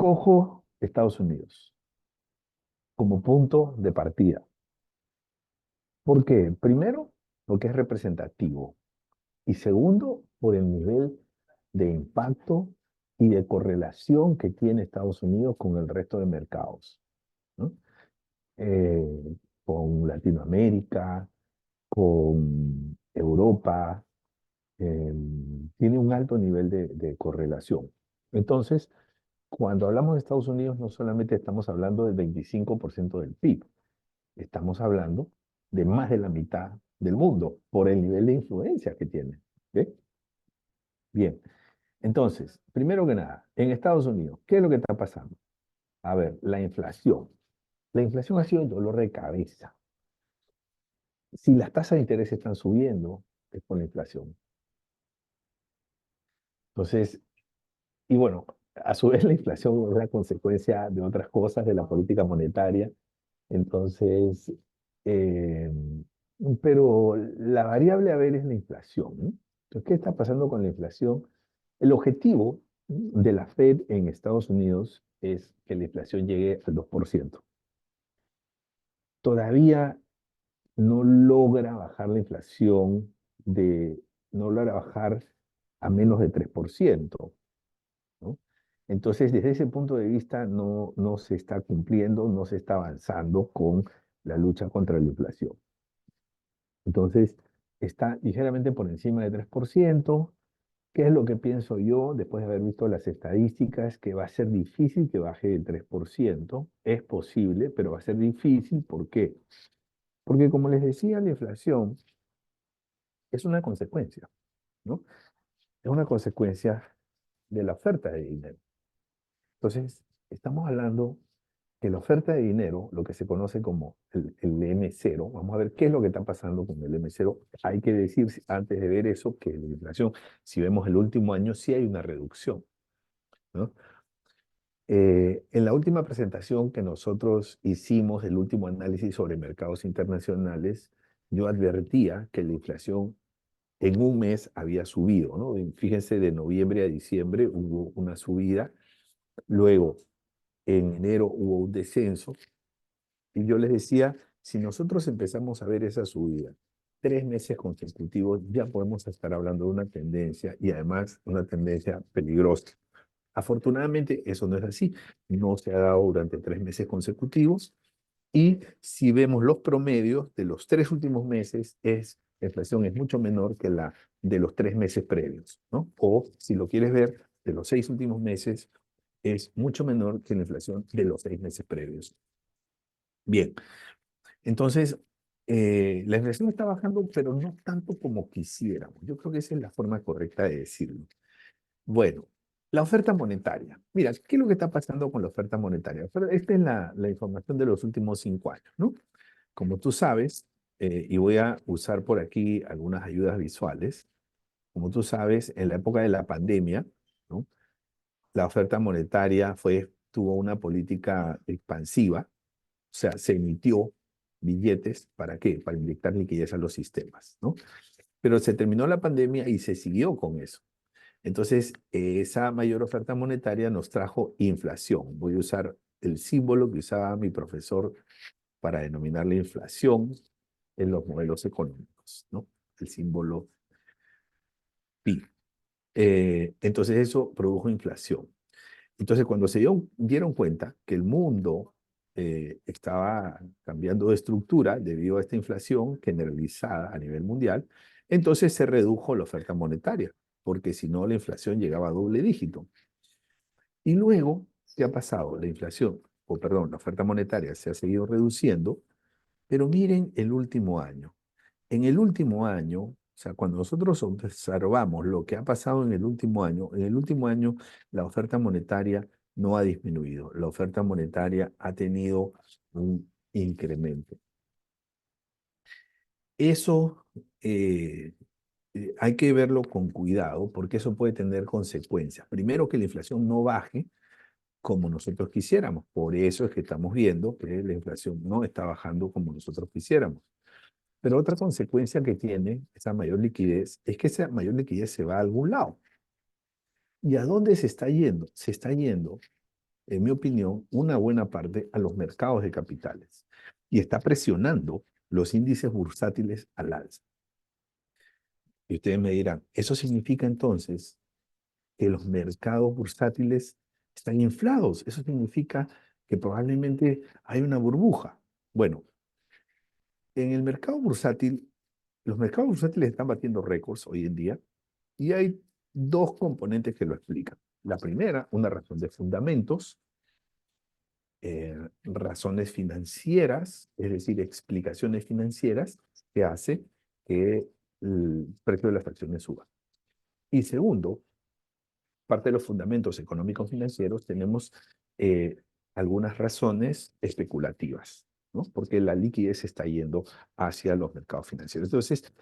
Escojo Estados Unidos como punto de partida. ¿Por qué? Primero, porque es representativo. Y segundo, por el nivel de impacto y de correlación que tiene Estados Unidos con el resto de mercados, ¿no? Con Latinoamérica, con Europa, eh, tiene un alto nivel de correlación. Entonces, cuando hablamos de Estados Unidos, no solamente estamos hablando del 25% del PIB, estamos hablando de más de la mitad del mundo por el nivel de influencia que tiene. ¿Ok? Bien, entonces, primero que nada, en Estados Unidos, ¿qué es lo que está pasando? A ver, la inflación. La inflación ha sido el dolor de cabeza. Si las tasas de interés están subiendo, es por la inflación. Entonces, y bueno, a su vez la inflación es la consecuencia de otras cosas de la política monetaria. Entonces, eh, pero la variable a ver es la inflación, ¿no? Entonces, ¿qué está pasando con la inflación? El objetivo de la Fed en Estados Unidos es que la inflación llegue al 2%. Todavía no logra bajar la inflación no logra bajar a menos de 3%, ¿no? Entonces, desde ese punto de vista, no se está cumpliendo, no se está avanzando con la lucha contra la inflación. Entonces, está ligeramente por encima de 3%. ¿Qué es lo que pienso yo después de haber visto las estadísticas? Que va a ser difícil que baje del 3%. Es posible, pero va a ser difícil. ¿Por qué? Porque como les decía, la inflación es una consecuencia, ¿no? Es una consecuencia de la oferta de dinero. Entonces, estamos hablando que la oferta de dinero, lo que se conoce como el M0, vamos a ver qué es lo que está pasando con el M0. Hay que decir antes de ver eso que la inflación, si vemos el último año, sí hay una reducción, ¿no? En la última presentación que nosotros hicimos, el último análisis sobre mercados internacionales, yo advertía que la inflación en un mes había subido, ¿no? Fíjense, de noviembre a diciembre hubo una subida, luego en enero hubo un descenso, y yo les decía, si nosotros empezamos a ver esa subida 3 meses consecutivos, ya podemos estar hablando de una tendencia y además una tendencia peligrosa. Afortunadamente, eso no es así. No se ha dado durante 3 meses consecutivos. Y si vemos los promedios de los 3 últimos meses, la inflación es mucho menor que la de los 3 meses previos, ¿no? O si lo quieres ver, de los 6 últimos meses, es mucho menor que la inflación de los 6 meses previos. Bien, entonces, la inflación está bajando, pero no tanto como quisiéramos. Yo creo que esa es la forma correcta de decirlo. Bueno, la oferta monetaria. Mira, ¿qué es lo que está pasando con la oferta monetaria? Esta es la información de los últimos 5 años, ¿no? Como tú sabes, y voy a usar por aquí algunas ayudas visuales, como tú sabes, en la época de la pandemia, ¿no? La oferta monetaria tuvo una política expansiva, o sea, se emitió billetes, ¿para qué? Para inyectar liquidez a los sistemas, ¿no? Pero se terminó la pandemia y se siguió con eso. Entonces, esa mayor oferta monetaria nos trajo inflación. Voy a usar el símbolo que usaba mi profesor para denominar la inflación en los modelos económicos, ¿no? El símbolo pi. Entonces, eso produjo inflación. Entonces, cuando dieron cuenta que el mundo estaba cambiando de estructura debido a esta inflación generalizada a nivel mundial, entonces se redujo la oferta monetaria, porque si no, la inflación llegaba a doble dígito. Y luego, ¿qué ha pasado? La inflación, o perdón, la oferta monetaria se ha seguido reduciendo, pero miren el último año. En el último año, o sea, cuando nosotros observamos lo que ha pasado en el último año la oferta monetaria no ha disminuido, la oferta monetaria ha tenido un incremento. Eso hay que verlo con cuidado porque eso puede tener consecuencias. Primero, que la inflación no baje como nosotros quisiéramos. Por eso es que estamos viendo que la inflación no está bajando como nosotros quisiéramos. Pero otra consecuencia que tiene esa mayor liquidez es que esa mayor liquidez se va a algún lado. ¿Y a dónde se está yendo? Se está yendo en mi opinión, una buena parte a los mercados de capitales y está presionando los índices bursátiles al alza. Y ustedes me dirán, ¿eso significa entonces que los mercados bursátiles están inflados? Eso significa que probablemente hay una burbuja. Bueno, en el mercado bursátil, los mercados bursátiles están batiendo récords hoy en día y hay dos componentes que lo explican. La primera, una razón de fundamentos, razones financieras, es decir, explicaciones financieras que hace que el precio de las acciones suba. Y segundo, parte de los fundamentos económicos financieros, tenemos eh, algunas razones especulativas, ¿no? Porque la liquidez está yendo hacia los mercados financieros. Entonces,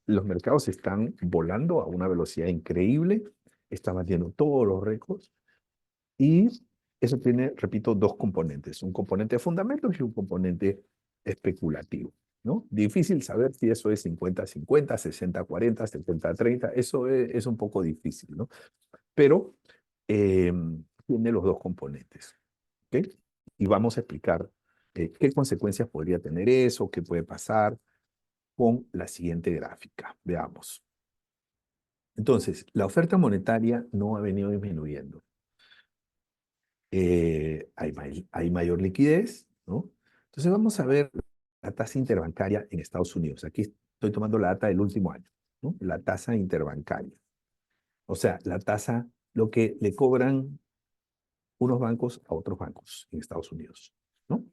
los mercados están volando a una velocidad increíble, están batiendo todos los récords y eso tiene, repito, dos componentes, un componente de fundamentos y un componente especulativo, ¿no? Difícil saber si eso es 50-50, 60-40, 70-30, eso es un poco difícil, ¿no? Pero tiene los dos componentes, ¿ok? Y vamos a explicar qué consecuencias podría tener eso, qué puede pasar con la siguiente gráfica. Veamos. Entonces, la oferta monetaria no ha venido disminuyendo. Hay mayor liquidez, ¿no? Entonces vamos a ver la tasa interbancaria en Estados Unidos. Aquí estoy tomando la data del último año, ¿no? La tasa interbancaria. O sea, la tasa, lo que le cobran unos bancos a otros bancos en Estados Unidos, ¿no?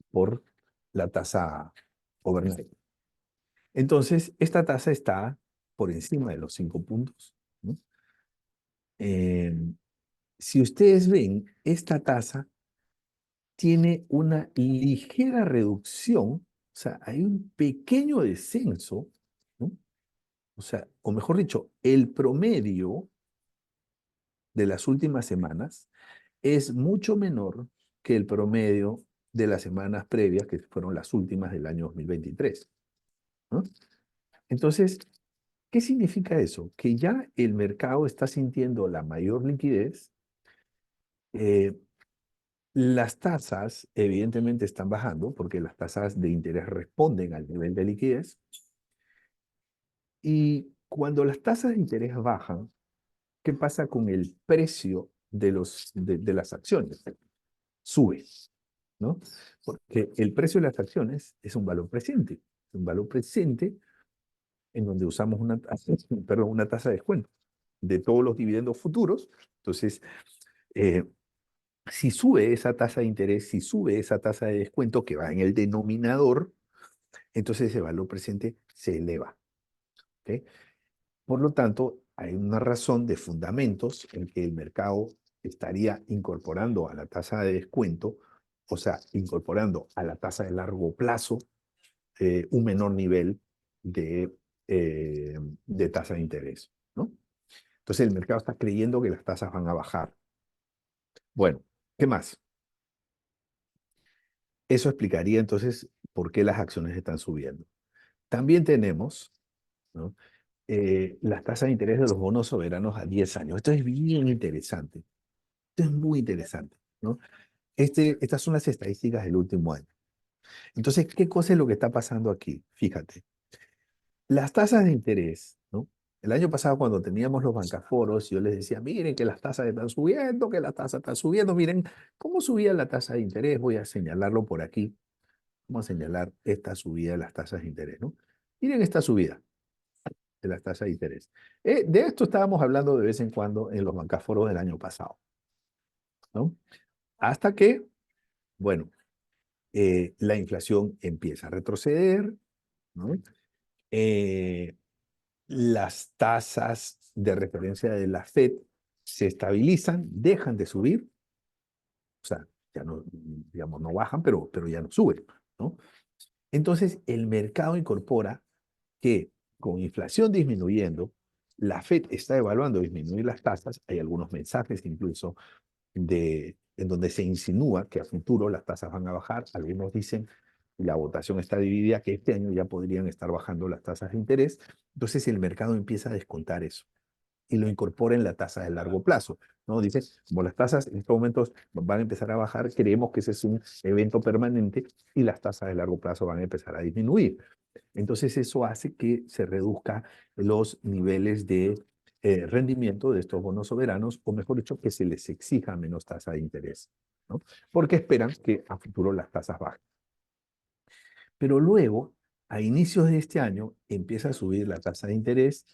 Por la tasa overnight. Entonces, esta tasa está por encima de los 5 puntos, ¿no? Eh, si ustedes ven, esta tasa tiene una ligera reducción, o sea, hay un pequeño descenso, ¿no? O sea, o mejor dicho, el promedio de las últimas semanas es mucho menor que el promedio de las semanas previas, que fueron las últimas del año 2023, ¿no? Entonces, ¿qué significa eso? Que ya el mercado está sintiendo la mayor liquidez, eh, las tasas evidentemente están bajando porque las tasas de interés responden al nivel de liquidez y cuando las tasas de interés bajan, ¿qué pasa con el precio de las acciones? Sube, ¿no? Porque el precio de las acciones es un valor presente en donde usamos una tasa, perdón, una tasa de descuento de todos los dividendos futuros. Entonces, eh, si sube esa tasa de interés, si sube esa tasa de descuento que va en el denominador, entonces ese valor presente se eleva, ¿ok? Por lo tanto, hay una razón de fundamentos en que el mercado estaría incorporando a la tasa de descuento, o sea, incorporando a la tasa de largo plazo un menor nivel de, de tasa de interés, ¿no? Entonces el mercado está creyendo que las tasas van a bajar. Bueno, ¿qué más? Eso explicaría entonces por qué las acciones están subiendo. También tenemos, ¿no? Las tasas de interés de los bonos soberanos a 10 años. Esto es bien interesante. Esto es muy interesante, ¿no? Estas son las estadísticas del último año. Entonces, ¿qué cosa es lo que está pasando aquí? Fíjate, las tasas de interés, ¿no? El año pasado cuando teníamos los bancaforos, yo les decía, miren que las tasas están subiendo, que las tasas están subiendo, miren cómo subía la tasa de interés, voy a señalarlo por aquí, vamos a señalar esta subida de las tasas de interés, ¿no? Miren esta subida de las tasas de interés. De esto estábamos hablando de vez en cuando en los bancaforos del año pasado, ¿no? Hasta que, bueno, la inflación empieza a retroceder, ¿no? Eh, las tasas de referencia de la Fed se estabilizan, dejan de subir, o sea, ya no, digamos, no bajan, pero ya no suben, ¿no? Entonces, el mercado incorpora que con inflación disminuyendo, la Fed está evaluando disminuir las tasas, hay algunos mensajes incluso en donde se insinúa que a futuro las tasas van a bajar, algunos dicen, y la votación está dividida, que este año ya podrían estar bajando las tasas de interés, entonces el mercado empieza a descontar eso. y lo incorpora en la tasa de largo plazo, ¿no? Dice, como las tasas en estos momentos van a empezar a bajar, creemos que ese es un evento permanente y las tasas de largo plazo van a empezar a disminuir. Entonces eso hace que se reduzca los niveles de rendimiento de estos bonos soberanos, o mejor dicho, que se les exija menos tasa de interés, ¿no? Porque esperan que a futuro las tasas bajen. Pero luego, a inicios de este año, empieza a subir la tasa de interés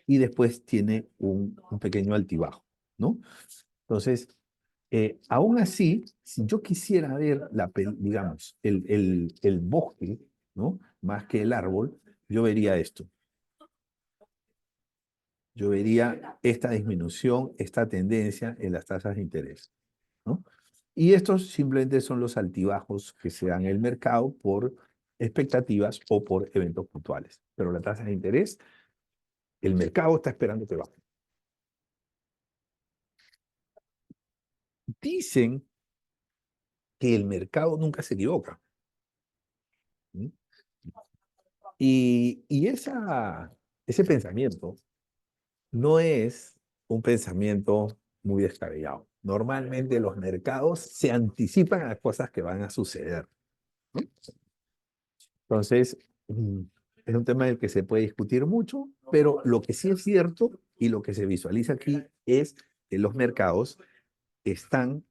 y después tiene un pequeño altibajo, ¿no? Entonces, aún así, si yo quisiera ver, digamos, el bosque, ¿no? Más que el árbol, yo vería esto. Yo vería esta disminución, esta tendencia en las tasas de interés, ¿no? Y estos simplemente son los altibajos que se dan en el mercado por expectativas o por eventos puntuales. Pero la tasa de interés, el mercado está esperando que baje. Dicen que el mercado nunca se equivoca. ¿Sí? Y ese pensamiento no es un pensamiento muy descabellado. Normalmente los mercados se anticipan a cosas que van a suceder, ¿no? Entonces, es un tema del que se puede discutir mucho, pero lo que sí es cierto y lo que se visualiza aquí es que los mercados están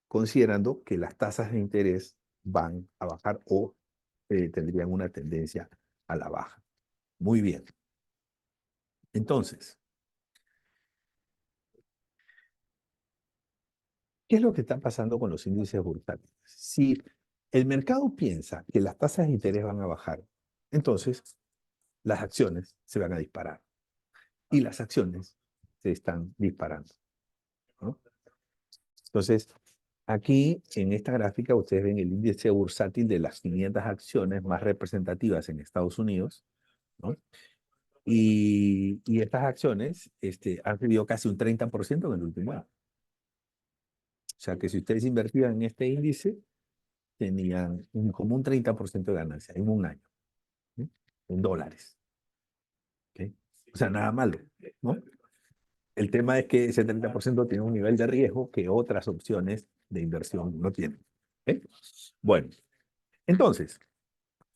considerando que las tasas de interés van a bajar o tendrían una tendencia a la baja. Muy bien. Entonces, ¿qué es lo que está pasando con los índices bursátiles? Si el mercado piensa que las tasas de interés van a bajar, entonces las acciones se van a disparar y las acciones se están disparando, ¿no? Entonces, aquí en esta gráfica ustedes ven el índice bursátil de las 500 acciones más representativas en Estados Unidos, ¿no? Y estas acciones han subido casi un 30% en el último año. O sea que si ustedes invertían en este índice, tenían como un 30% de ganancia en un año, ¿sí? En dólares. ¿Okay? O sea, nada malo, ¿no? El tema es que ese 30% tiene un nivel de riesgo que otras opciones de inversión no tienen. ¿Okay? Bueno, entonces,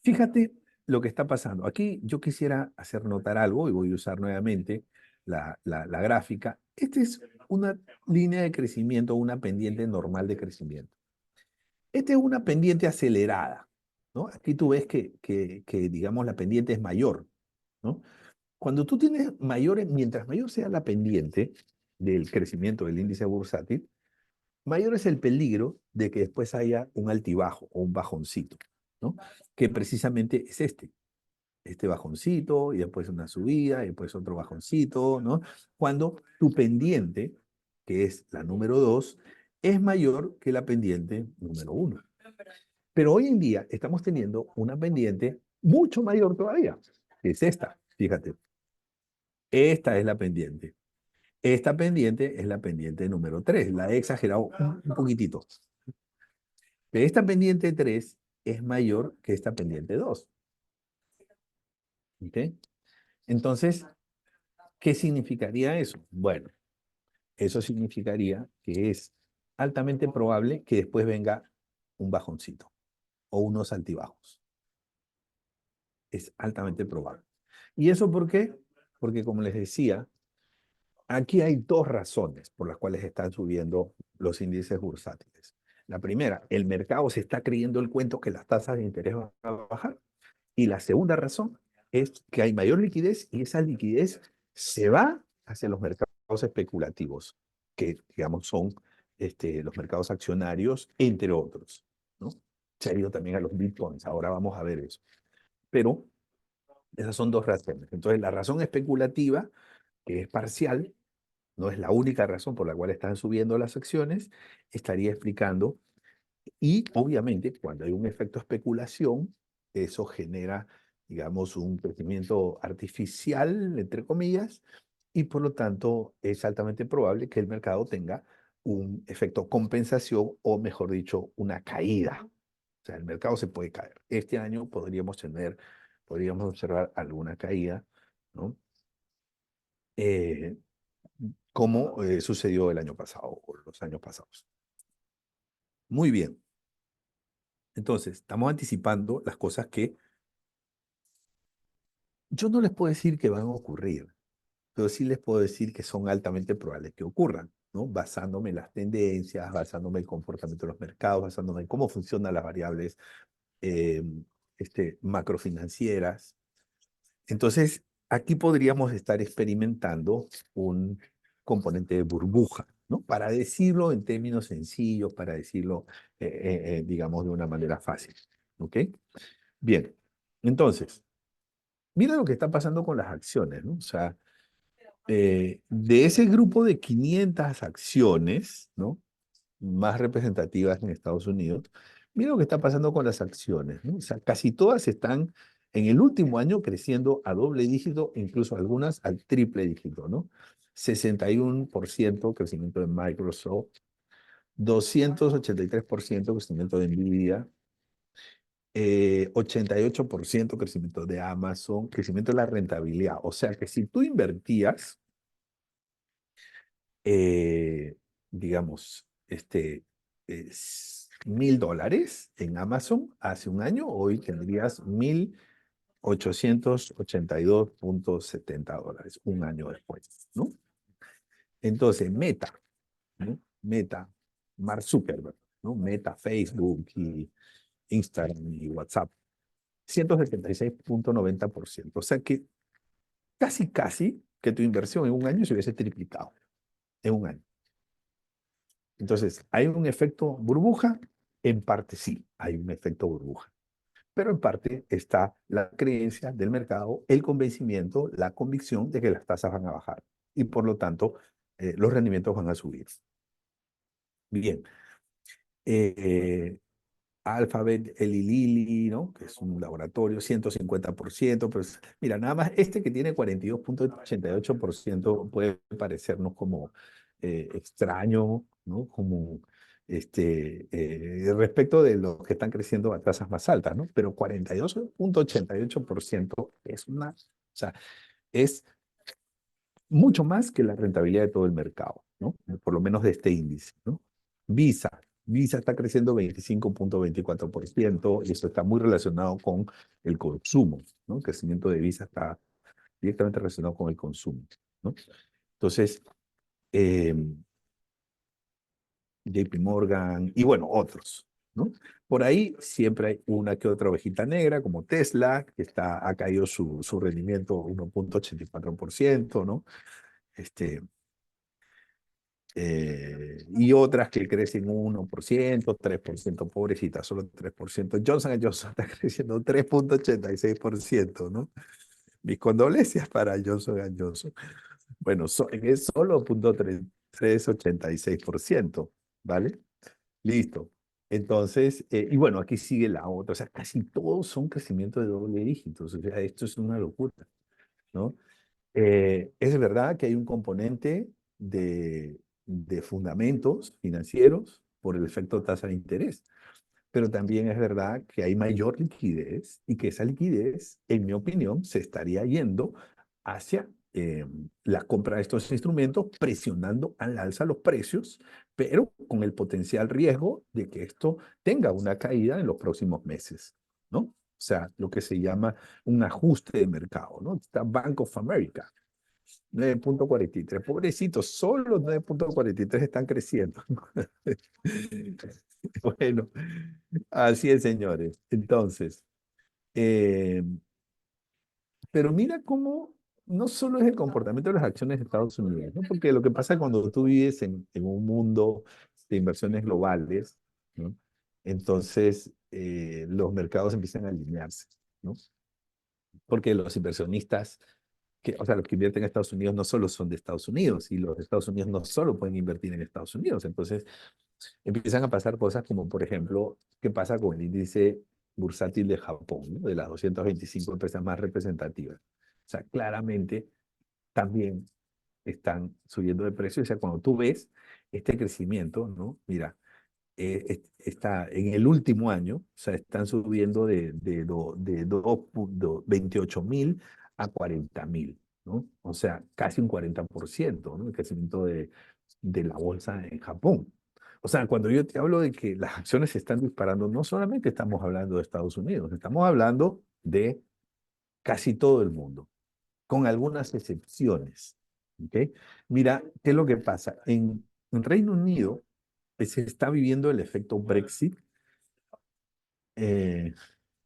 fíjate lo que está pasando. Aquí yo quisiera hacer notar algo y voy a usar nuevamente la gráfica. Esta es una línea de crecimiento, una pendiente normal de crecimiento. Esta es una pendiente acelerada, ¿no? Aquí tú ves que, digamos, la pendiente es mayor, ¿no? Cuando tú tienes mayores, mientras mayor sea la pendiente del crecimiento del índice bursátil, mayor es el peligro de que después haya un altibajo o un bajoncito, ¿no? Que precisamente es este bajoncito, y después una subida, y después otro bajoncito, ¿no? Cuando tu pendiente, que es la número 2, es mayor que la pendiente número 1. Pero hoy en día estamos teniendo una pendiente mucho mayor todavía, que es esta, fíjate. Esta es la pendiente. Esta pendiente es la pendiente número 3. La he exagerado un poquitito. Pero esta pendiente 3 es mayor que esta pendiente 2. ¿Ok? Entonces, ¿qué significaría eso? Bueno, eso significaría que es altamente probable que después venga un bajoncito o unos altibajos. Es altamente probable. ¿Y eso por qué? Porque como les decía, aquí hay dos razones por las cuales están subiendo los índices bursátiles. La primera, el mercado se está creyendo el cuento que las tasas de interés van a bajar. Y la segunda razón es que hay mayor liquidez y esa liquidez se va hacia los mercados especulativos, que digamos son los mercados accionarios, entre otros, ¿no? Se ha ido también a los bitcoins, ahora vamos a ver eso. Pero esas son dos razones. Entonces, la razón especulativa, que es parcial, no es la única razón por la cual están subiendo las acciones, estaría explicando. Y obviamente, cuando hay un efecto especulación, eso genera, digamos, un crecimiento artificial, entre comillas, y por lo tanto es altamente probable que el mercado tenga un efecto compensación o, mejor dicho, una caída. O sea, el mercado se puede caer. Este año podríamos observar alguna caída, ¿no? como sucedió el año pasado o los años pasados. Muy bien. Entonces, estamos anticipando las cosas que yo no les puedo decir que van a ocurrir, pero sí les puedo decir que son altamente probables que ocurran, ¿no? Basándome en las tendencias, basándome en el comportamiento de los mercados, basándome en cómo funcionan las variables eh, macrofinancieras. Entonces, aquí podríamos estar experimentando un componente de burbuja, ¿no? Para decirlo en términos sencillos, para decirlo, digamos, de una manera fácil, ¿ok? Bien, entonces, mira lo que está pasando con las acciones, ¿no? O sea, de ese grupo de 500 acciones, ¿no? Más representativas en Estados Unidos, mira lo que está pasando con las acciones, ¿no? O sea, casi todas están en el último año creciendo a doble dígito, incluso algunas al triple dígito, ¿no? 61% crecimiento de Microsoft, 283% crecimiento de Nvidia, 88% crecimiento de Amazon, crecimiento de la rentabilidad. O sea que si tú invertías, eh, digamos, $1,000 en Amazon hace un año, hoy tendrías 1,882,70 dólares, un año después, ¿no? Entonces, Meta, ¿no? Meta, Mark Zuckerberg, ¿no? Meta, Facebook y Instagram y WhatsApp, 176,90%. O sea que casi que tu inversión en un año se hubiese triplicado en un año. Entonces, ¿hay un efecto burbuja? En parte sí, hay un efecto burbuja. Pero en parte está la creencia del mercado, el convencimiento, la convicción de que las tasas van a bajar y por lo tanto los rendimientos van a subir. Bien. Eh, Alphabet, Eli Lilly, ¿no? Que es un laboratorio, 150%, pero mira, nada más este que tiene 42,88% puede parecernos como extraño, ¿no? Como respecto de los que están creciendo a tasas más altas, ¿no? Pero 42,88% es o sea, es mucho más que la rentabilidad de todo el mercado, ¿no? Por lo menos de este índice, ¿no? Visa. Visa está creciendo 25,24% y eso está muy relacionado con el consumo, ¿no? El crecimiento de Visa está directamente relacionado con el consumo, ¿no? Entonces, eh, JP Morgan y bueno, otros, ¿no? Por ahí siempre hay una que otra ovejita negra, como Tesla, que ha caído su rendimiento 1,84%, ¿no? Este, y otras que crecen 1%, 3%, pobrecita, solo 3%. Johnson Johnson está creciendo 3,86%, ¿no? Mis condolencias para Johnson Johnson. Bueno, es solo 0,386%, ¿vale? Listo. Entonces, y bueno, aquí sigue la otra, o sea, casi todos son crecimientos de doble dígitos, o sea, esto es una locura, ¿no? Es verdad que hay un componente de fundamentos financieros por el efecto tasa de interés, pero también es verdad que hay mayor liquidez y que esa liquidez, en mi opinión, se estaría yendo hacia la compra de estos instrumentos, presionando al alza los precios, pero con el potencial riesgo de que esto tenga una caída en los próximos meses, ¿no? O sea, lo que se llama un ajuste de mercado, ¿no? Está Bank of America, 9,43. Pobrecitos, solo los 9,43 están creciendo. Bueno, así es, señores. Entonces, eh, pero mira cómo no solo es el comportamiento de las acciones de Estados Unidos, ¿no? Porque lo que pasa cuando tú vives en un mundo de inversiones globales, ¿no? Entonces los mercados empiezan a alinearse, ¿no? Porque los inversionistas, o sea, los que invierten en Estados Unidos no solo son de Estados Unidos y los de Estados Unidos no solo pueden invertir en Estados Unidos. Entonces empiezan a pasar cosas como, por ejemplo, qué pasa con el índice bursátil de Japón, ¿no? De las 225 empresas más representativas. O sea, claramente también están subiendo de precio. O sea, cuando tú ves este crecimiento, ¿no? Mira, está en el último año, o sea, están subiendo de 28,000 a 40,000. ¿no? O sea, casi un 40%, ¿no? El crecimiento de la bolsa en Japón. O sea, cuando yo te hablo de que las acciones se están disparando, no solamente estamos hablando de Estados Unidos, estamos hablando de casi todo el mundo, con algunas excepciones. ¿Ok? Mira, ¿qué es lo que pasa? En Reino Unido se está viviendo el efecto Brexit. Ese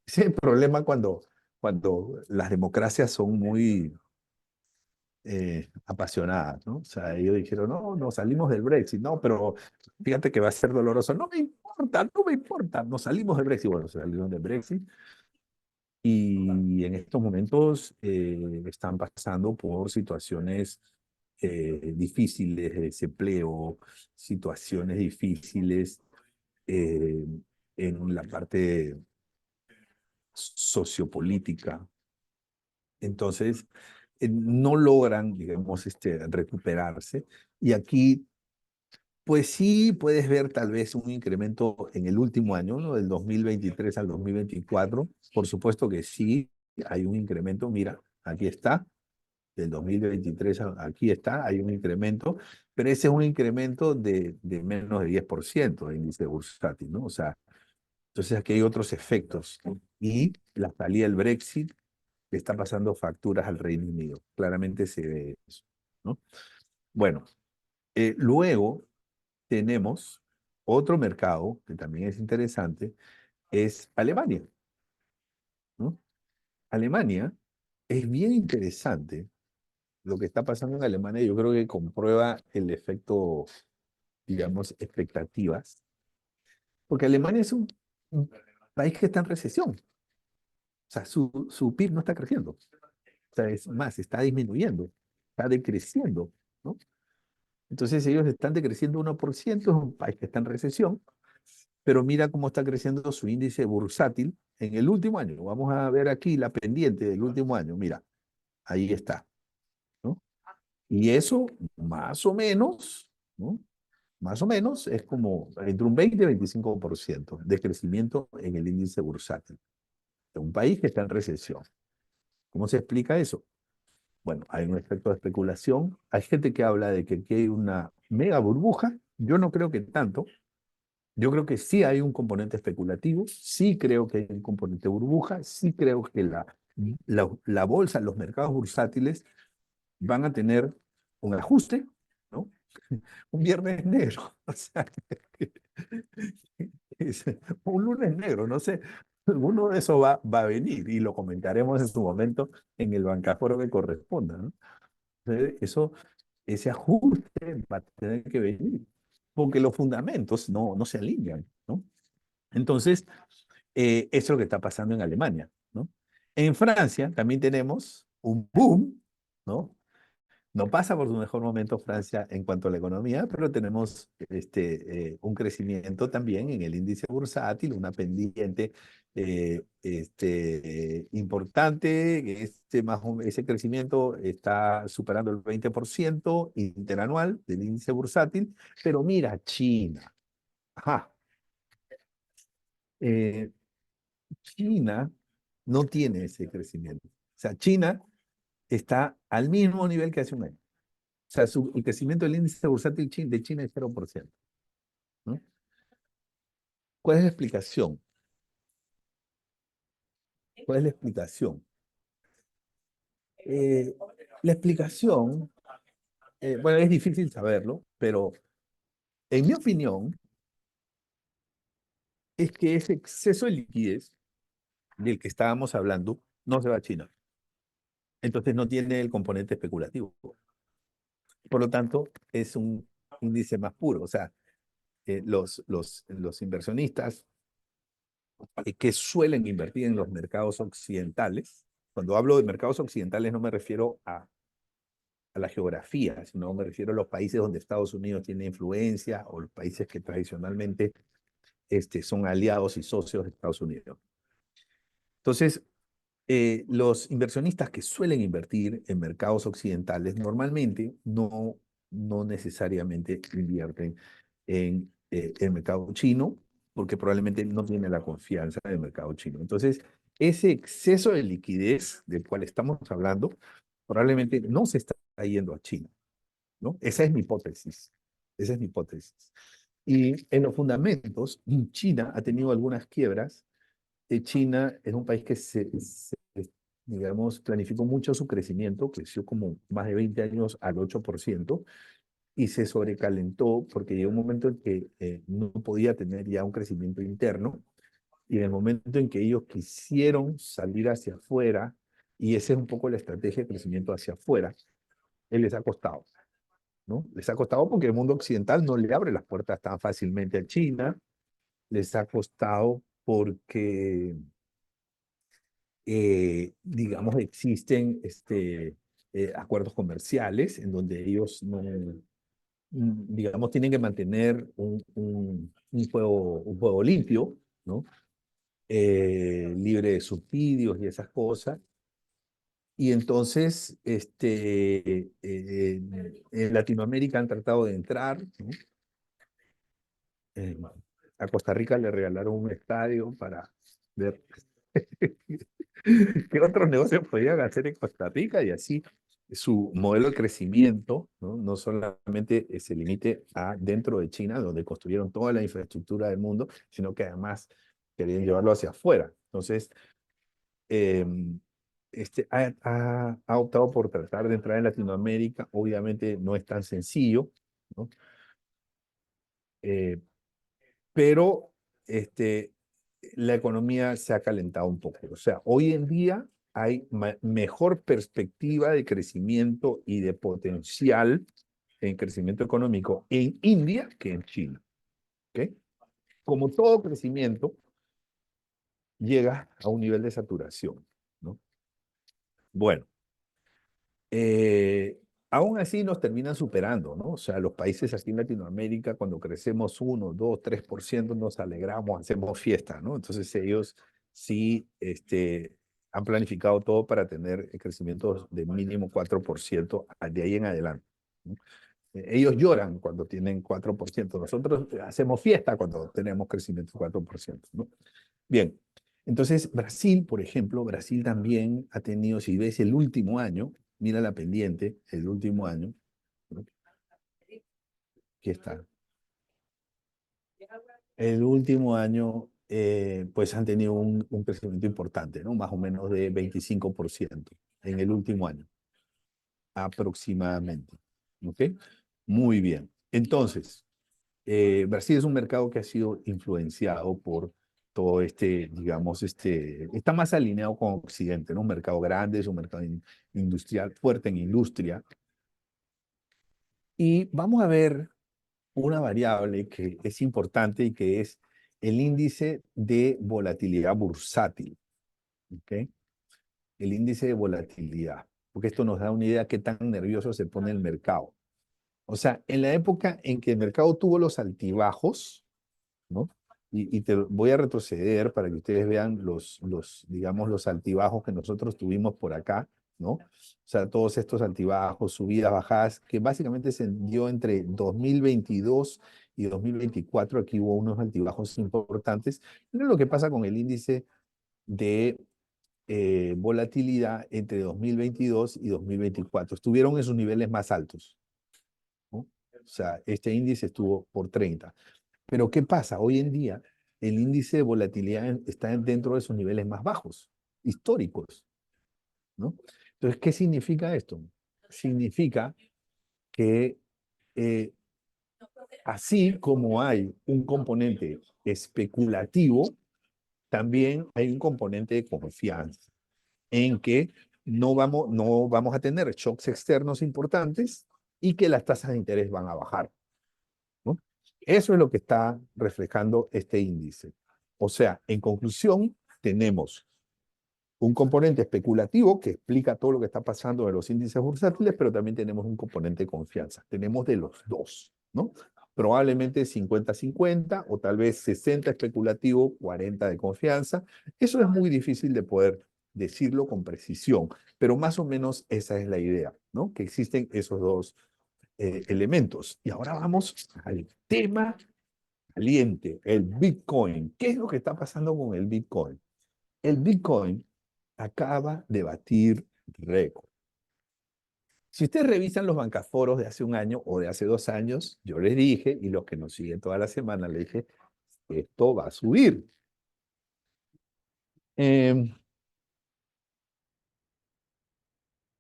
es el problema cuando las democracias son muy apasionadas, ¿no? O sea, ellos dijeron, no, nos salimos del Brexit, no, pero fíjate que va a ser doloroso. No me importa, no me importa, nos salimos del Brexit. Bueno, se salieron del Brexit y en estos momentos están pasando por situaciones difíciles de desempleo, situaciones difíciles eh, en la parte sociopolítica. Entonces, no logran, digamos, recuperarse. Y aquí, pues sí, puedes ver tal vez un incremento en el último año, ¿no? Del 2023 al 2024. Por supuesto que sí, hay un incremento. Mira, aquí está, del 2023 aquí está, hay un incremento, pero ese es un incremento de menos de 10% de índice bursátil, ¿no? O sea, entonces aquí hay otros efectos. Y la salida del Brexit le está pasando facturas al Reino Unido. Claramente se ve eso, ¿no? Bueno, luego tenemos otro mercado que también es interesante, es Alemania, ¿no? Alemania es bien interesante lo que está pasando en Alemania. Yo creo que comprueba el efecto, digamos, expectativas, porque Alemania es un país que está en recesión. O sea, su PIB no está creciendo. O sea, es más, está disminuyendo, está decreciendo, ¿no? Entonces ellos están decreciendo 1%, es un país que está en recesión, pero mira cómo está creciendo su índice bursátil en el último año. Vamos a ver aquí la pendiente del último año. Mira, ahí está, ¿no? Y eso más o menos, ¿no? Más o menos es como entre un 20 y 25% de crecimiento en el índice bursátil de un país que está en recesión. ¿Cómo se explica eso? Bueno, hay un efecto de especulación. Hay gente que habla de que aquí hay una mega burbuja. Yo no creo que tanto. Yo creo que sí hay un componente especulativo, sí creo que hay un componente burbuja, sí creo que la bolsa, los mercados bursátiles van a tener un ajuste, ¿no? Un viernes negro, o sea, es un lunes negro, no sé, alguno de esos va a venir y lo comentaremos en su momento en el bancaforo que corresponda, ¿no? Eso, ese ajuste va a tener que venir, porque los fundamentos no se alinean, ¿no? Entonces, eso es lo que está pasando en Alemania, ¿no? En Francia también tenemos un boom, ¿no? No pasa por su mejor momento Francia en cuanto a la economía, pero tenemos un crecimiento también en el índice bursátil, una pendiente importante. Ese crecimiento está superando el 20% interanual del índice bursátil, pero mira, China. Ajá. Eh, China no tiene ese crecimiento. O sea, China está al mismo nivel que hace un año. O sea, el crecimiento del índice bursátil de China es 0%, ¿no? ¿Cuál es la explicación? ¿Cuál es la explicación? Eh, la explicación, bueno, es difícil saberlo, pero en mi opinión es que ese exceso de liquidez del que estábamos hablando no se va a China. Entonces no tiene el componente especulativo. Por lo tanto, es un índice más puro. O sea, los inversionistas que suelen invertir en los mercados occidentales, cuando hablo de mercados occidentales no me refiero a la geografía, sino me refiero a los países donde Estados Unidos tiene influencia o los países que tradicionalmente son aliados y socios de Estados Unidos. Entonces, los inversionistas que suelen invertir en mercados occidentales normalmente no necesariamente invierten en el mercado chino, porque probablemente no tienen la confianza del mercado chino. Entonces, ese exceso de liquidez del cual estamos hablando probablemente no se está yendo a China, ¿no? Esa es mi hipótesis. Esa es mi hipótesis. Y en los fundamentos, China ha tenido algunas quiebras. China es un país que digamos, planificó mucho su crecimiento, creció como más de 20 años al 8% y se sobrecalentó porque llegó un momento en que no podía tener ya un crecimiento interno y en el momento en que ellos quisieron salir hacia afuera, y esa es un poco la estrategia de crecimiento hacia afuera, les ha costado, ¿no? Les ha costado porque el mundo occidental no le abre las puertas tan fácilmente a China, les ha costado porque, digamos, existen acuerdos comerciales en donde ellos no, digamos, tienen que mantener un juego limpio, ¿no? Libre de subsidios y esas cosas. Y entonces, en Latinoamérica han tratado de entrar, ¿no? Eh, a Costa Rica le regalaron un estadio para ver qué otros negocios podían hacer en Costa Rica y así su modelo de crecimiento, ¿no? No solamente se limite a dentro de China, donde construyeron toda la infraestructura del mundo, sino que además querían llevarlo hacia afuera. Entonces, eh, ha optado por tratar de entrar en Latinoamérica. Obviamente no es tan sencillo, ¿no? Eh, pero la economía se ha calentado un poco. O sea, hoy en día hay mejor perspectiva de crecimiento y de potencial en crecimiento económico en India que en China. ¿Ok? Como todo crecimiento, llega a un nivel de saturación, ¿no? Bueno, eh, aún así nos terminan superando, ¿no? O sea, los países aquí en Latinoamérica, cuando crecemos 1, 2, 3%, nos alegramos, hacemos fiesta, ¿no? Entonces ellos sí han planificado todo para tener crecimientos de mínimo 4% de ahí en adelante, ¿no? Ellos lloran cuando tienen 4%. Nosotros hacemos fiesta cuando tenemos crecimiento de 4%, ¿no? Bien, entonces Brasil, por ejemplo, Brasil también ha tenido, si ves el último año, mira la pendiente, el último año, ¿no? Aquí está. El último año, pues han tenido un crecimiento importante, ¿no? Más o menos de 25% en el último año, aproximadamente. ¿Ok? Muy bien. Entonces, Brasil es un mercado que ha sido influenciado por todo digamos, está más alineado con Occidente, ¿no? Un mercado grande, es un mercado industrial, fuerte en industria. Y vamos a ver una variable que es importante y que es el índice de volatilidad bursátil, ¿ok? El índice de volatilidad, porque esto nos da una idea de qué tan nervioso se pone el mercado. O sea, en la época en que el mercado tuvo los altibajos, ¿no? Y te voy a retroceder para que ustedes vean digamos, los altibajos que nosotros tuvimos por acá, ¿no? O sea, todos estos altibajos, subidas, bajadas, que básicamente se dio entre 2022 y 2024. Aquí hubo unos altibajos importantes. Miren lo que pasa con el índice de volatilidad entre 2022 y 2024. Estuvieron en sus niveles más altos, ¿no? O sea, este índice estuvo por 30. Pero ¿qué pasa? Hoy en día el índice de volatilidad está dentro de sus niveles más bajos, históricos, ¿no? Entonces, ¿qué significa esto? Significa que eh, así como hay un componente especulativo, también hay un componente de confianza en que no vamos a tener shocks externos importantes y que las tasas de interés van a bajar, ¿no? Eso es lo que está reflejando este índice. O sea, en conclusión, tenemos un componente especulativo que explica todo lo que está pasando en los índices bursátiles, pero también tenemos un componente de confianza. Tenemos de los dos, ¿no? Probablemente 50-50 o tal vez 60 especulativo, 40 de confianza. Eso es muy difícil de poder decirlo con precisión, pero más o menos esa es la idea, ¿no? Que existen esos dos elementos. Y ahora vamos al tema caliente, el Bitcoin. ¿Qué es lo que está pasando con el Bitcoin? El Bitcoin acaba de batir récord. Si ustedes revisan los bancaforos de hace un año o de hace 2 años, yo les dije, y los que nos siguen toda la semana, les dije, esto va a subir. Eh,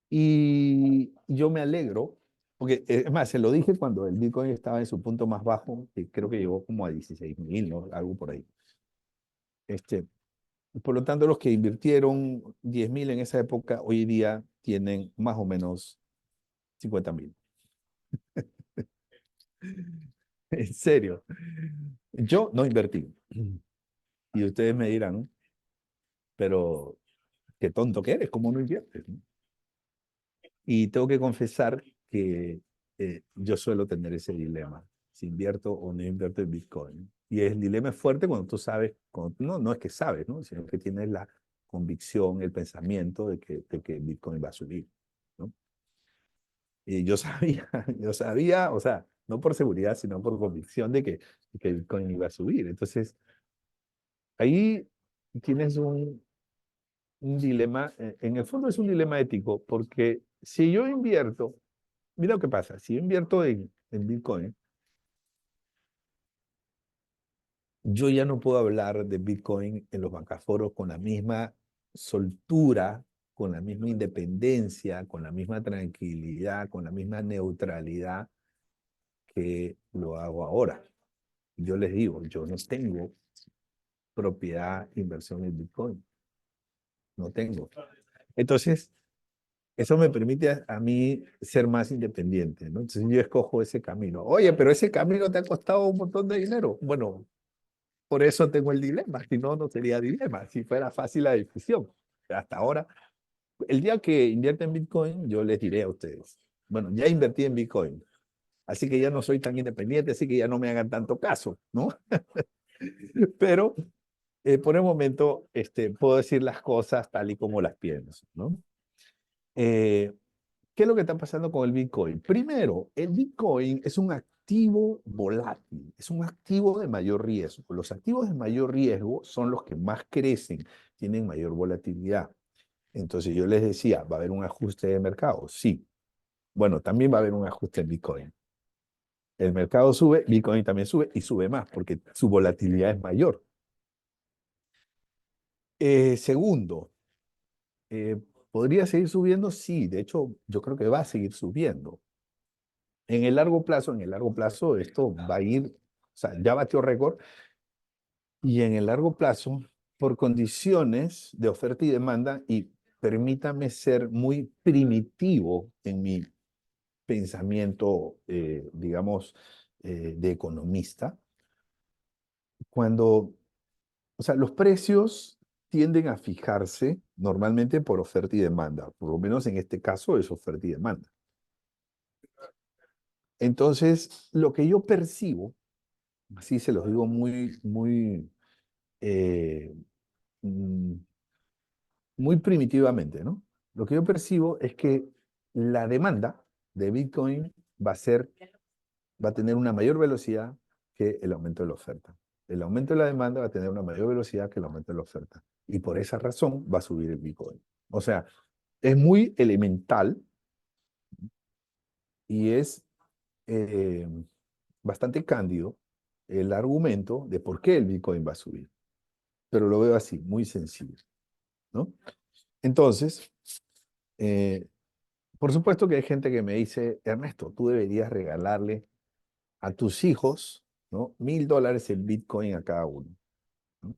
y yo me alegro, porque es más, se lo dije cuando el Bitcoin estaba en su punto más bajo, que creo que llegó como a 16.000, ¿no? Algo por ahí. Este, por lo tanto, los que invirtieron 10.000 en esa época, hoy día tienen más o menos 50.000. En serio. Yo no invertí. Y ustedes me dirán, pero qué tonto que eres, ¿cómo no inviertes? ¿No? Y tengo que confesar que yo suelo tener ese dilema, si invierto o no invierto en Bitcoin. Y el dilema es fuerte cuando tú sabes, no, no es que sabes, ¿no? Sino que tienes la convicción, el pensamiento de que Bitcoin va a subir, ¿no? Y yo sabía, yo sabía, o sea, no por seguridad, sino por convicción de que Bitcoin iba a subir. Entonces, ahí tienes un dilema, en el fondo es un dilema ético, porque si yo invierto, mira lo que pasa, si yo invierto en Bitcoin, yo ya no puedo hablar de Bitcoin en los bancaforos con la misma soltura, con la misma independencia, con la misma tranquilidad, con la misma neutralidad que lo hago ahora. Yo les digo, yo no tengo propiedad, inversión en Bitcoin, no tengo. Entonces, eso me permite a mí ser más independiente, ¿no? Entonces yo escojo ese camino. Oye, pero ese camino te ha costado un montón de dinero. Bueno, por eso tengo el dilema, si no, no sería dilema, si fuera fácil la decisión. Hasta ahora, el día que invierta en Bitcoin, yo les diré a ustedes, bueno, ya invertí en Bitcoin, así que ya no soy tan independiente, así que ya no me hagan tanto caso, ¿no? Pero por el momento puedo decir las cosas tal y como las pienso, ¿no? Eh, ¿Qué es lo que está pasando con el Bitcoin? Primero, el Bitcoin es un activo volátil, es un activo de mayor riesgo. Los activos de mayor riesgo son los que más crecen, tienen mayor volatilidad. Entonces yo les decía, ¿va a haber un ajuste de mercado? Sí. Bueno, también va a haber un ajuste en Bitcoin. El mercado sube, Bitcoin también sube y sube más porque su volatilidad es mayor. Segundo, eh, ¿podría seguir subiendo? Sí, de hecho yo creo que va a seguir subiendo. En el largo plazo esto va a ir, o sea, ya batió récord y en el largo plazo, por condiciones de oferta y demanda, y permítame ser muy primitivo en mi pensamiento, digamos, de economista, cuando, o sea, los precios tienden a fijarse normalmente por oferta y demanda, por lo menos en este caso es oferta y demanda. Entonces, lo que yo percibo, así se los digo muy, muy, eh, mm, muy primitivamente, ¿no? Lo que yo percibo es que la demanda de Bitcoin va a tener una mayor velocidad que el aumento de la oferta. El aumento de la demanda va a tener una mayor velocidad que el aumento de la oferta. Y por esa razón va a subir el Bitcoin. O sea, es muy elemental y es eh, bastante cándido el argumento de por qué el Bitcoin va a subir. Pero lo veo así, muy sencillo, ¿no? Entonces, eh, por supuesto que hay gente que me dice, Ernesto, tú deberías regalarle a tus hijos, ¿no? $1.000 en Bitcoin a cada uno, ¿no?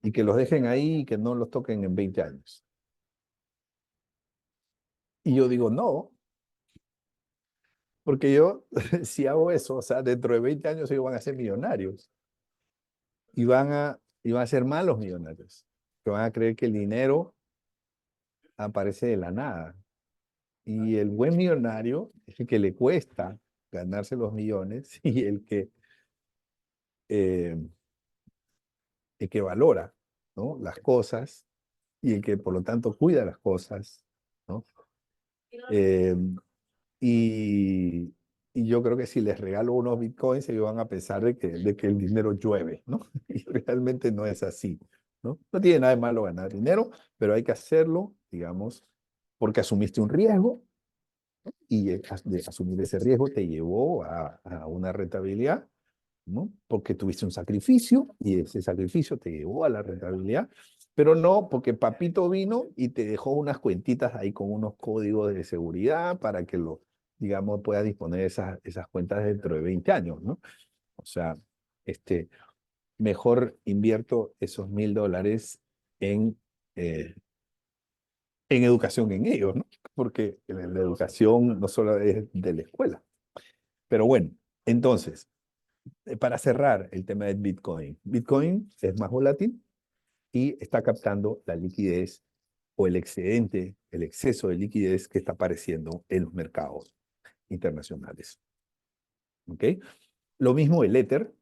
Y que los dejen ahí y que no los toquen en 20 años. Y yo digo, no, porque yo, si hago eso, o sea, dentro de 20 años ellos van a ser millonarios y van a ser malos millonarios, que van a creer que el dinero aparece de la nada. Y el buen millonario es el que le cuesta ganarse los millones y eh, el que valora, ¿no? Las cosas y el que por lo tanto cuida las cosas, ¿no? Eh, y, y yo creo que si les regalo unos bitcoins, ellos van a pensar de que el dinero llueve, ¿no? Y realmente no es así, ¿no? No tiene nada de malo ganar dinero, pero hay que hacerlo, digamos, porque asumiste un riesgo Y de asumir ese riesgo te llevó a una rentabilidad, ¿no? Porque tuviste un sacrificio y ese sacrificio te llevó a la rentabilidad, pero no porque papito vino y te dejó unas cuentitas ahí con unos códigos de seguridad para que digamos, puedas disponer de esas cuentas dentro de 20 años, ¿no? O sea, este, mejor invierto esos $1000 en, eh, en educación en ellos, ¿no? Porque la educación no solo es de la escuela. Pero bueno, entonces, para cerrar el tema del Bitcoin. Bitcoin es más volátil y está captando la liquidez o el excedente, el exceso de liquidez que está apareciendo en los mercados internacionales. ¿Ok? Lo mismo el Ether.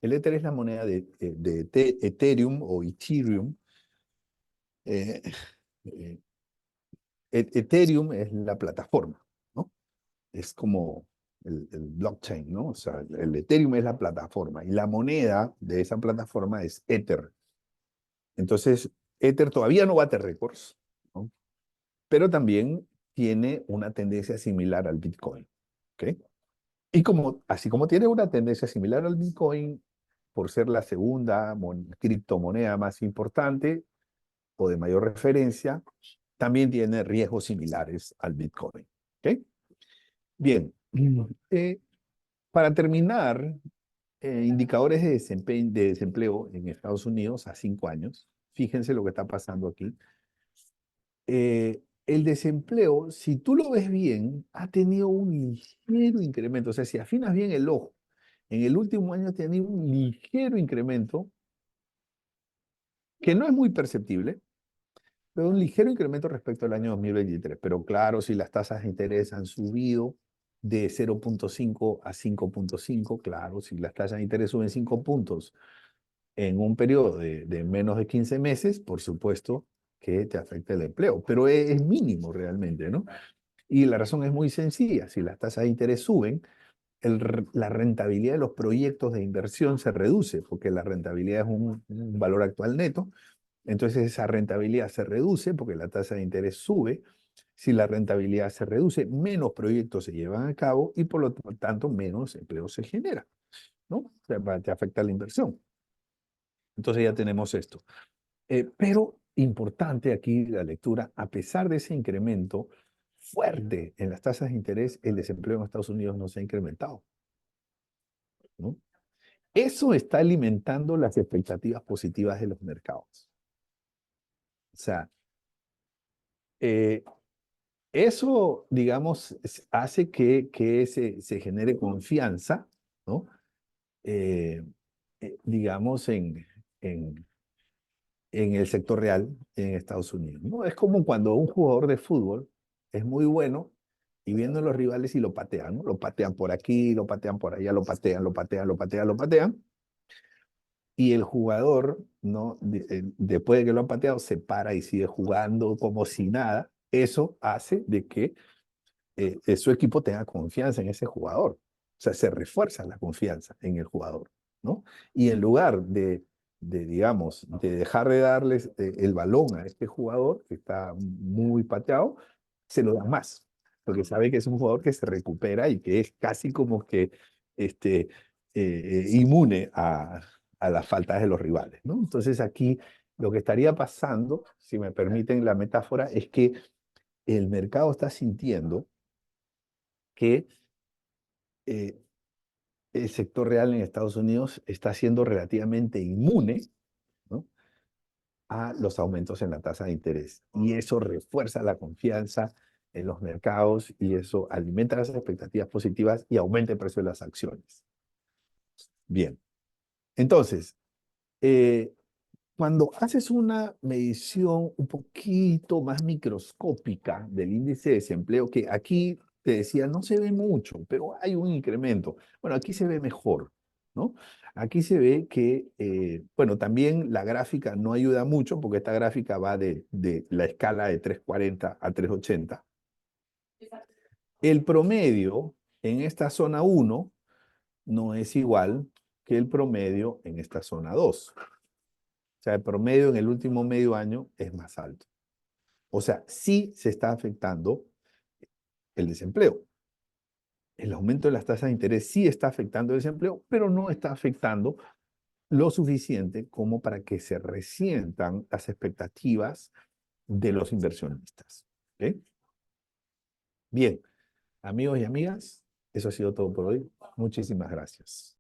El Ether es la moneda de Ethereum o Ethereum. Eh, eh, Ethereum es la plataforma, ¿no? Es como el blockchain, ¿no? O sea, el Ethereum es la plataforma y la moneda de esa plataforma es Ether. Entonces, Ether todavía no bate récords, ¿no? Pero también tiene una tendencia similar al Bitcoin, ¿ok? Y así como tiene una tendencia similar al Bitcoin, por ser la segunda criptomoneda más importante o de mayor referencia, también tiene riesgos similares al Bitcoin, ¿ok? Bien, eh, para terminar, indicadores de desempleo en Estados Unidos a 5 años. Fíjense lo que está pasando aquí. El desempleo, si tú lo ves bien, ha tenido un ligero incremento. O sea, si afinas bien el ojo, en el último año ha tenido un ligero incremento, que no es muy perceptible, pero un ligero incremento respecto al año 2023. Pero claro, si las tasas de interés han subido de 0,5 a 5,5, claro, si las tasas de interés suben 5 puntos en un periodo de menos de 15 meses, por supuesto que te afecta el empleo, pero es mínimo realmente, ¿no? Y la razón es muy sencilla. Si las tasas de interés suben, la rentabilidad de los proyectos de inversión se reduce, porque la rentabilidad es un valor actual neto. Entonces esa rentabilidad se reduce porque la tasa de interés sube. Si la rentabilidad se reduce, menos proyectos se llevan a cabo y por lo tanto menos empleo se genera, ¿no? O sea, te afecta la inversión. Entonces ya tenemos esto. Pero importante aquí la lectura, a pesar de ese incremento fuerte en las tasas de interés, el desempleo en Estados Unidos no se ha incrementado, ¿no? Eso está alimentando las expectativas positivas de los mercados. O sea, eh, eso, digamos, hace que se genere confianza, ¿no? Eh, digamos, en, en el sector real en Estados Unidos, ¿no? Es como cuando un jugador de fútbol es muy bueno y viendo a los rivales y lo patean, ¿no? Lo patean por aquí, lo patean por allá, lo patean, lo patean, lo patean, lo patean. Y el jugador, ¿no? Después de que lo han pateado, se para y sigue jugando como si nada. Eso hace de que su equipo tenga confianza en ese jugador. O sea, se refuerza la confianza en el jugador, ¿no? Y en lugar digamos, de dejar de darles el balón a este jugador que está muy pateado, se lo dan más, porque sabe que es un jugador que se recupera y que es casi como que inmune a las faltas de los rivales, ¿no? Entonces aquí lo que estaría pasando, si me permiten la metáfora, es que el mercado está sintiendo que eh, el sector real en Estados Unidos está siendo relativamente inmune, ¿no? A los aumentos en la tasa de interés. Y eso refuerza la confianza en los mercados y eso alimenta las expectativas positivas y aumenta el precio de las acciones. Bien, entonces, eh, cuando haces una medición un poquito más microscópica del índice de desempleo, que aquí te decía, no se ve mucho, pero hay un incremento. Bueno, aquí se ve mejor, ¿no? Aquí se ve que, bueno, también la gráfica no ayuda mucho porque esta gráfica va de la escala de 340 a 380. El promedio en esta zona 1 no es igual que el promedio en esta zona 2. O sea, el promedio en el último medio año es más alto. O sea, sí se está afectando el desempleo. El aumento de las tasas de interés sí está afectando el desempleo, pero no está afectando lo suficiente como para que se resientan las expectativas de los inversionistas. ¿Ok? Bien, amigos y amigas, eso ha sido todo por hoy. Muchísimas gracias.